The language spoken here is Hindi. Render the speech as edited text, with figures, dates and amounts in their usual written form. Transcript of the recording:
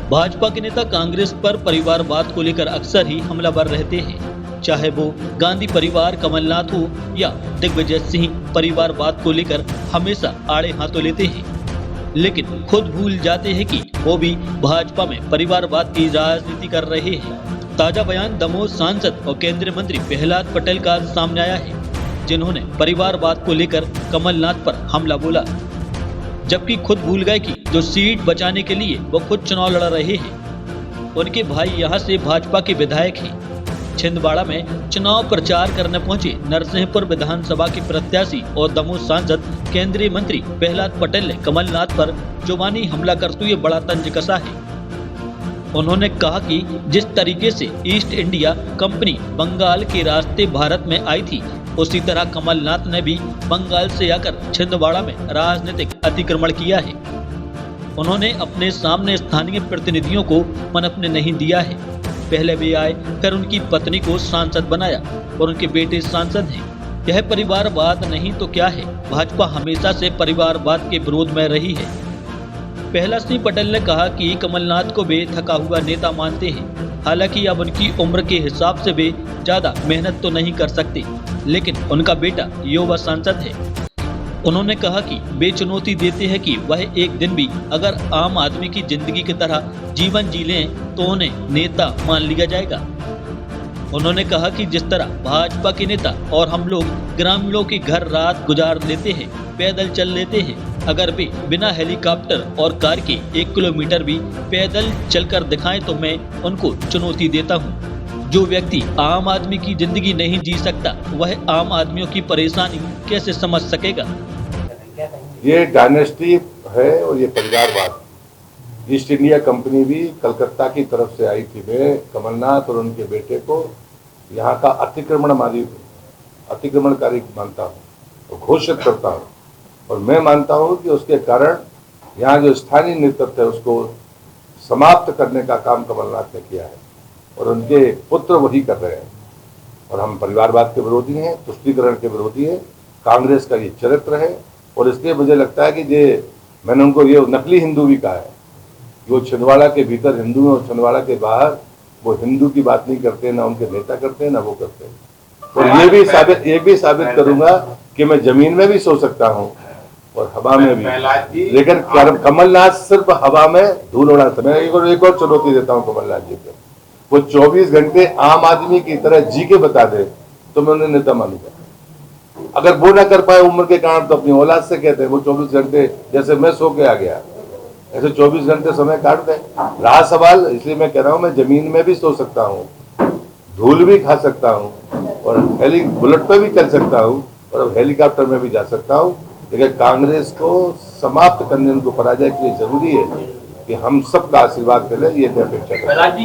भाजपा के नेता कांग्रेस पर परिवारवाद को लेकर अक्सर ही हमलावर रहते हैं, चाहे वो गांधी परिवार, कमलनाथ हो या दिग्विजय सिंह। परिवारवाद को लेकर हमेशा आड़े हाथों लेते हैं, लेकिन खुद भूल जाते हैं कि वो भी भाजपा में परिवारवाद की राजनीति कर रहे हैं। ताजा बयान दमोह सांसद और केंद्रीय मंत्री प्रहलाद पटेल का सामने आया है, जिन्होंने परिवारवाद को लेकर कमलनाथ पर हमला बोला, जबकि खुद भूल गए कि जो सीट बचाने के लिए वो खुद चुनाव लड़ रहे हैं। उनके भाई यहां से भाजपा के विधायक हैं। छिंदवाड़ा में चुनाव प्रचार करने पहुंचे नरसिंहपुर विधानसभा के प्रत्याशी और दमोह सांसद केंद्रीय मंत्री प्रहलाद पटेल ने कमलनाथ पर जुबानी हमला करते हुए बड़ा तंज कसा है। उन्होंने कहा कि जिस तरीके से ईस्ट इंडिया कंपनी बंगाल के रास्ते भारत में आई थी, उसी तरह कमलनाथ ने भी बंगाल से आकर छिंदवाड़ा में राजनीतिक अतिक्रमण किया है। उन्होंने अपने सामने स्थानीय प्रतिनिधियों को पनपने नहीं दिया है। पहले वे आए, फिर उनकी पत्नी को सांसद बनाया और उनके बेटे सांसद हैं। यह परिवारवाद नहीं तो क्या है? भाजपा हमेशा से परिवारवाद के विरोध में रही है। प्रहलाद सिंह पटेल ने कहा कि कमलनाथ को वे थका हुआ नेता मानते हैं। हालांकि अब उनकी उम्र के हिसाब से वे ज्यादा मेहनत तो नहीं कर सकते, लेकिन उनका बेटा युवा सांसद है। उन्होंने कहा कि वे चुनौती देते हैं कि वह एक दिन भी अगर आम आदमी की जिंदगी की तरह जीवन जी लें तो उन्हें नेता मान लिया जाएगा। उन्होंने कहा कि जिस तरह भाजपा के नेता और हम लोग ग्रामीणों के घर रात गुजार लेते हैं, पैदल चल लेते हैं, अगर वे बिना हेलीकॉप्टर और कार के 1 किलोमीटर भी पैदल चलकर दिखाएं तो मैं उनको चुनौती देता हूं। जो व्यक्ति आम आदमी की जिंदगी नहीं जी सकता, वह आम आदमियों की परेशानी कैसे समझ सकेगा? ये डायनेस्टी है और ये परिवारवाद। ईस्ट इंडिया कंपनी भी कलकत्ता की तरफ से आई थी। मैं कमलनाथ और उनके बेटे को यहाँ का अतिक्रमणकारी मानता हूँ और घोषित करता हूँ, और मैं मानता हूँ कि उसके कारण यहाँ जो स्थानीय नेतृत्व है उसको समाप्त करने का काम कमलनाथ ने किया है और उनके पुत्र वही कर रहे हैं। और हम परिवारवाद के विरोधी हैं, तुष्टीकरण के विरोधी हैं। कांग्रेस का ये चरित्र है और इसलिए मुझे लगता है कि मैंने उनको ये नकली हिंदू भी कहा है। वो छिंदवाड़ा के भीतर हिंदू हैं और छिंदवाड़ा के बाहर वो हिंदू की बात नहीं करते, ना उनके नेता करते हैं, ना वो करते हैं। और ये भी साबित करूंगा कि मैं जमीन में भी सो सकता हूँ और हवा में भी, लेकिन कमलनाथ सिर्फ हवा में धूल उड़ा था। मैं एक और चुनौती देता हूँ कमलनाथ जी को, वो 24 घंटे आम आदमी की तरह जी के बता दे तो मैं उन्हें नेता मानूंगा। अगर वो ना कर पाए उम्र के कारण तो अपनी औलाद से कहते हैं वो 24 घंटे जैसे मैं सो के आ गया, ऐसे 24 घंटे समय काट दे। रहा सवाल, इसलिए मैं कह रहा हूँ मैं जमीन में भी सो सकता हूँ, धूल भी खा सकता हूँ और बुलेट पे भी चल सकता हूँ और हेलीकॉप्टर में भी जा सकता हूँ। लेकिन कांग्रेस को समाप्त करने, उनको पराजय के लिए जरूरी है कि हम सबका आशीर्वाद करें, ये अपेक्षा करें।